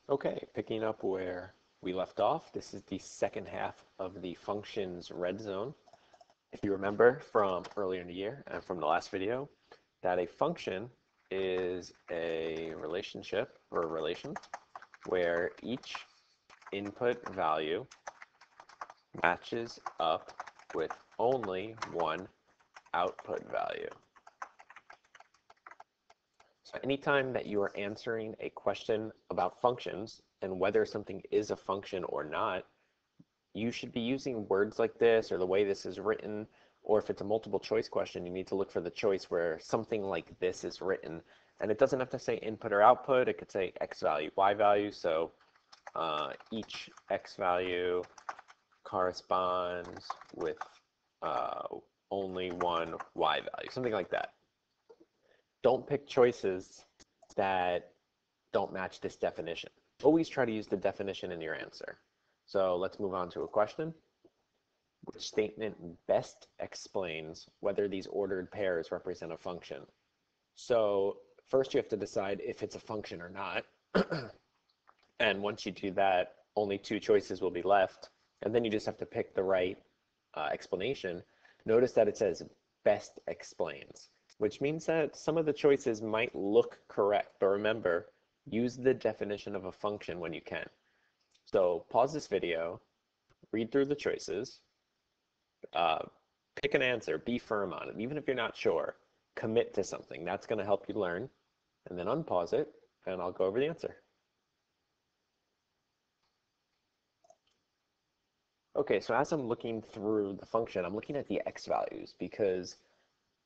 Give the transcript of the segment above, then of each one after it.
Okay, picking up where we left off, this is the second half of the functions red zone. If you remember from earlier in the year and from the last video, that a function is a relationship or a relation where each input value matches up with only one output value. So anytime that you are answering a question about functions and whether something is a function or not, you should be using words like this or the way this is written, or if it's a multiple choice question, you need to look for the choice where something like this is written. And it doesn't have to say input or output, it could say x value, y value, so each x value corresponds with only one y value, something like that. Don't pick choices that don't match this definition. Always try to use the definition in your answer. So let's move on to a question. Which statement best explains whether these ordered pairs represent a function? So first you have to decide if it's a function or not. And once you do that, only two choices will be left. And then you just have to pick the right explanation. Notice that it says best explains, which means that some of the choices might look correct. But remember, use the definition of a function when you can. So pause this video, read through the choices, pick an answer, be firm on it. Even if you're not sure, commit to something. That's going to help you learn. And then unpause it, and I'll go over the answer. Okay, so as I'm looking through the function, I'm looking at the x values because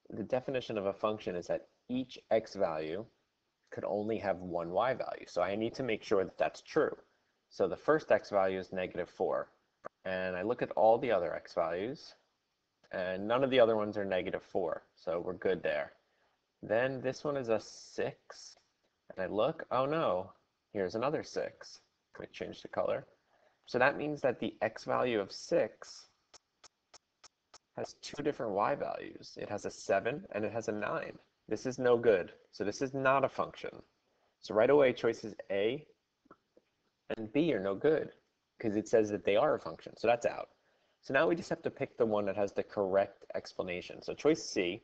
the definition of a function is that each x value could only have one y value. So I need to make sure that that's true. So the first x value is -4. And I look at all the other x values, and none of the other ones are -4. So we're good there. Then this one is a 6. And I look, oh no, here's another 6. Let me change the color. So that means that the x value of 6 has two different y values. It has a 7 and it has a 9. This is no good. So this is not a function. So right away, choices A and B are no good because it says that they are a function. So that's out. So now we just have to pick the one that has the correct explanation. So choice C,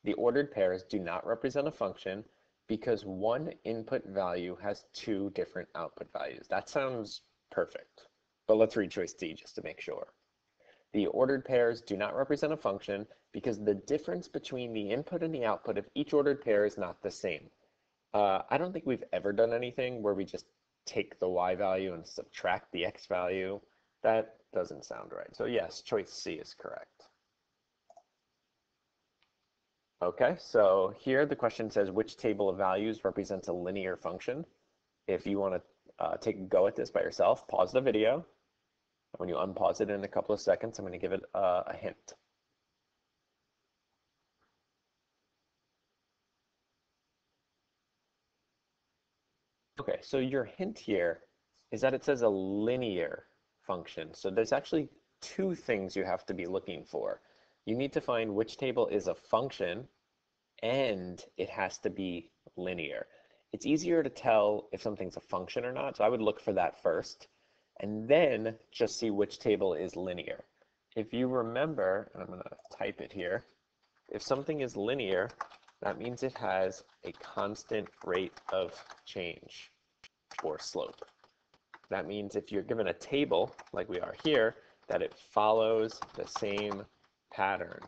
the ordered pairs do not represent a function because one input value has two different output values. That sounds perfect. But let's read choice D just to make sure. The ordered pairs do not represent a function because the difference between the input and the output of each ordered pair is not the same. I don't think we've ever done anything where we just take the y value and subtract the x value. That doesn't sound right. So yes, choice C is correct. Okay, so here the question says which table of values represents a linear function. If you want to take a go at this by yourself, pause the video. When you unpause it in a couple of seconds, I'm going to give it a hint. Okay, so your hint here is that it says a linear function. So there's actually two things you have to be looking for. You need to find which table is a function, and it has to be linear. It's easier to tell if something's a function or not, so I would look for that first, and then just see which table is linear. If you remember, and I'm going to type it here, if something is linear, that means it has a constant rate of change or slope. That means if you're given a table, like we are here, that it follows the same pattern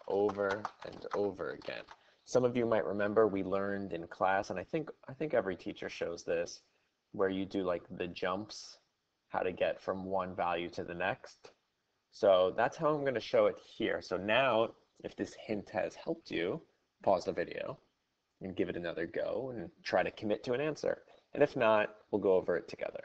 over and over again. Some of you might remember we learned in class, and I think every teacher shows this, where you do like the jumps, how to get from one value to the next. So that's how I'm going to show it here. So now, if this hint has helped you, pause the video and give it another go and try to commit to an answer. And if not, we'll go over it together.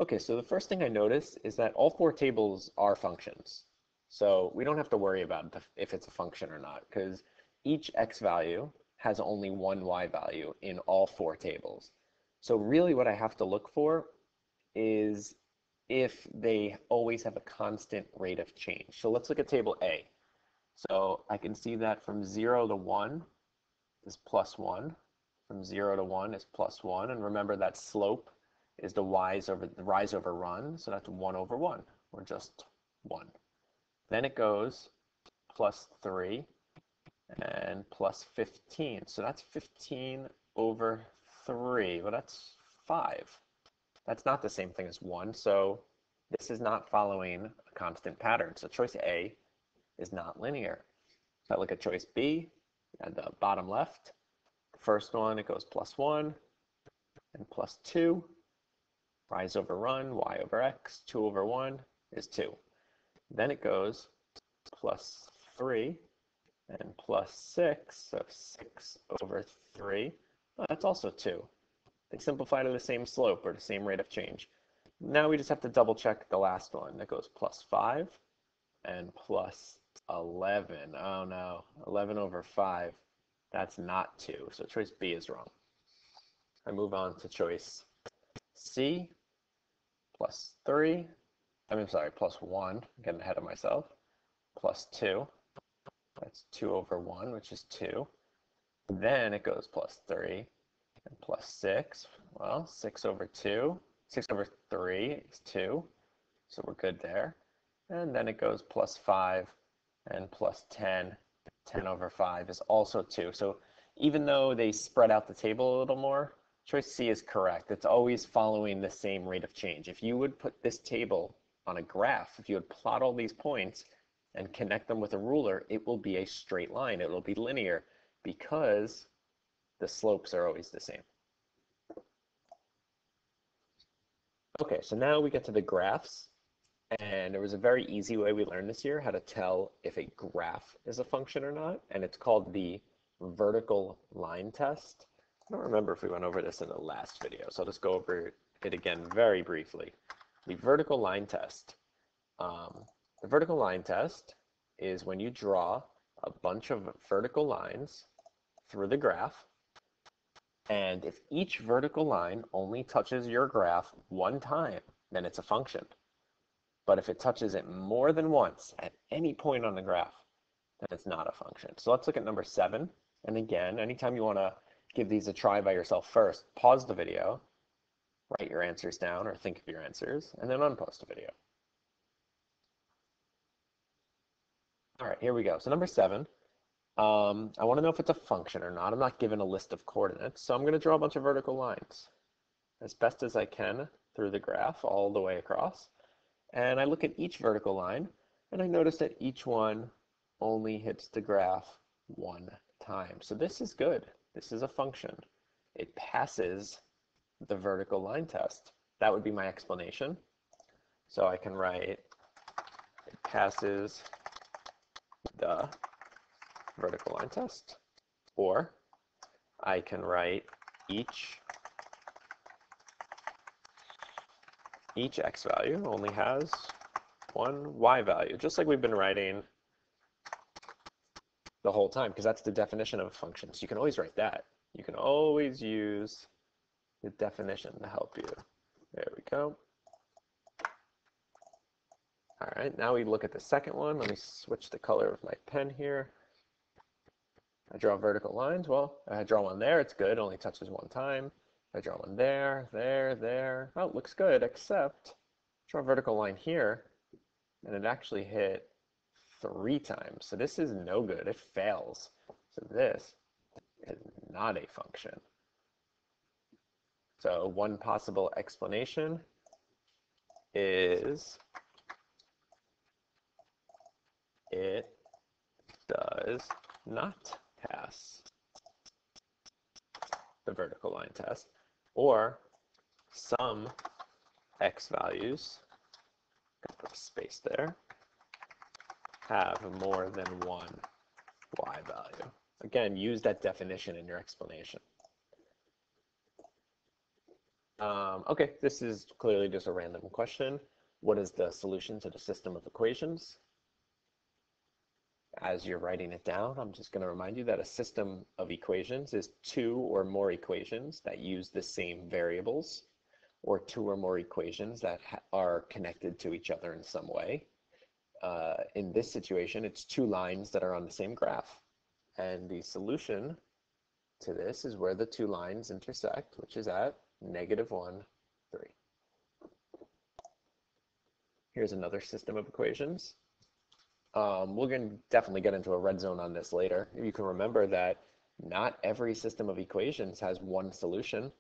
Okay, so the first thing I notice is that all four tables are functions. So we don't have to worry about if it's a function or not, because each x value has only one y value in all four tables. So really what I have to look for is if they always have a constant rate of change. So let's look at table A. So I can see that from 0 to 1, is plus 1. From 0 to 1 is plus 1. And remember that slope is the rise over run, so that's 1 over 1, or just 1. Then it goes plus 3 and plus 15. So that's 15 over 3. Well, that's 5. That's not the same thing as 1, so this is not following a constant pattern. So choice A is not linear. If I look at choice B at the bottom left, the first one, it goes plus 1 and plus 2. Rise over run, y over x, 2 over 1 is 2. Then it goes plus 3 and plus 6, so 6 over 3. Oh, that's also 2. They simplify to the same slope or the same rate of change. Now we just have to double check the last one. That goes plus 5 and plus 11. Oh no, 11 over 5. That's not 2, so choice B is wrong. I move on to choice C, plus 3. Plus 1. I'm getting ahead of myself. Plus 2. That's 2 over 1, which is 2. Then it goes plus 3 and plus 6. Well, 6 over 2. 6 over 3 is 2. So we're good there. And then it goes plus 5 and plus 10. 10 over 5 is also 2. So even though they spread out the table a little more, choice C is correct. It's always following the same rate of change. If you would put this table on a graph, if you would plot all these points and connect them with a ruler, it will be a straight line. It will be linear because the slopes are always the same. Okay, so now we get to the graphs. And there was a very easy way we learned this year how to tell if a graph is a function or not, and it's called the vertical line test. I don't remember if we went over this in the last video, so I'll just go over it again very briefly. The vertical line test. The vertical line test is when you draw a bunch of vertical lines through the graph, and if each vertical line only touches your graph one time, then it's a function. But if it touches it more than once at any point on the graph, then it's not a function. So let's look at number 7. And again, anytime you want to give these a try by yourself first, pause the video, write your answers down or think of your answers, and then unpause the video. All right, here we go. So number 7, I want to know if it's a function or not. I'm not given a list of coordinates, so I'm going to draw a bunch of vertical lines as best as I can through the graph all the way across. And I look at each vertical line, and I notice that each one only hits the graph one time. So this is good. This is a function. It passes the vertical line test. That would be my explanation. So I can write, it passes the vertical line test. Or I can write each x value only has one y value, just like we've been writing the whole time, because that's the definition of a function. So you can always write that. You can always use the definition to help you. There we go. All right, now we look at the second one. Let me switch the color of my pen here. I draw vertical lines. Well, if I draw one there, it's good. It only touches one time. If I draw one there, there. Oh, it looks good, except draw a vertical line here, and it actually hit 3 times. So this is no good. It fails. So this is not a function. So one possible explanation is it does not pass the vertical line test, or some x values, put a space there, have more than one y value. Again, use that definition in your explanation. Okay, this is clearly just a random question. What is the solution to the system of equations? As you're writing it down, I'm just going to remind you that a system of equations is 2 or more equations that use the same variables, or 2 or more equations that are connected to each other in some way. In this situation, it's 2 lines that are on the same graph. And the solution to this is where the two lines intersect, which is at -1, 3. Here's another system of equations. We're going to definitely get into a red zone on this later. You can remember that not every system of equations has one solution.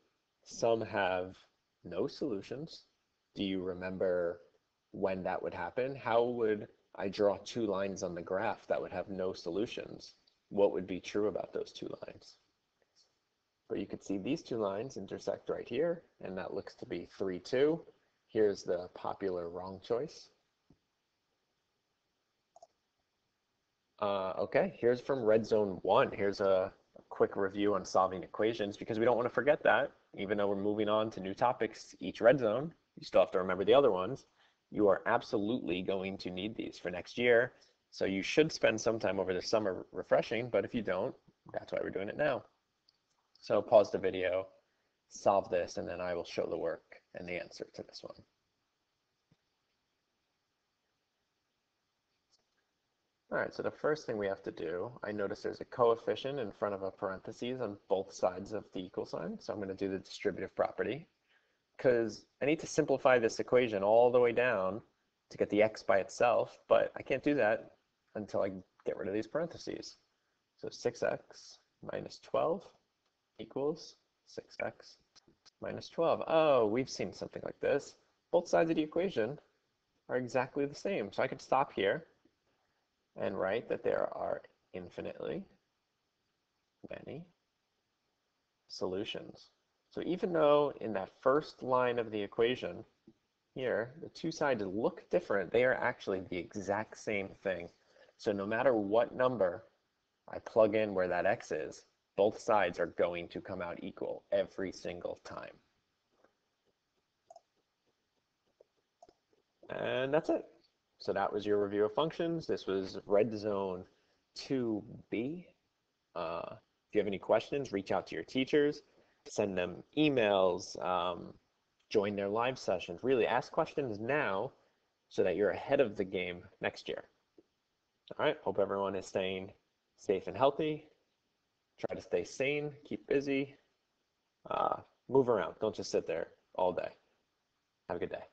Some have no solutions. Do you remember when that would happen? How would I draw two lines on the graph that would have no solutions? What would be true about those two lines? But you could see these two lines intersect right here, and that looks to be 3, 2. Here's the popular wrong choice. Okay, here's from Redzone 1. Here's a quick review on solving equations, because we don't want to forget that. Even though we're moving on to new topics each red zone, you still have to remember the other ones. You are absolutely going to need these for next year. So you should spend some time over the summer refreshing, but if you don't, that's why we're doing it now. So pause the video, solve this, and then I will show the work and the answer to this one. All right, so the first thing we have to do, I notice there's a coefficient in front of a parentheses on both sides of the equal sign. So I'm going to do the distributive property, because I need to simplify this equation all the way down to get the x by itself, but I can't do that until I get rid of these parentheses. So 6x minus 12 equals 6x minus 12. Oh, we've seen something like this. Both sides of the equation are exactly the same. So I could stop here and write that there are infinitely many solutions. So even though in that first line of the equation here, the two sides look different, they are actually the exact same thing. So no matter what number I plug in where that x is, both sides are going to come out equal every single time. And that's it. So that was your review of functions. This was Redzone 2B. If you have any questions, reach out to your teachers, send them emails, join their live sessions. Really ask questions now so that you're ahead of the game next year. All right, hope everyone is staying safe and healthy. Try to stay sane, keep busy, move around. Don't just sit there all day. Have a good day.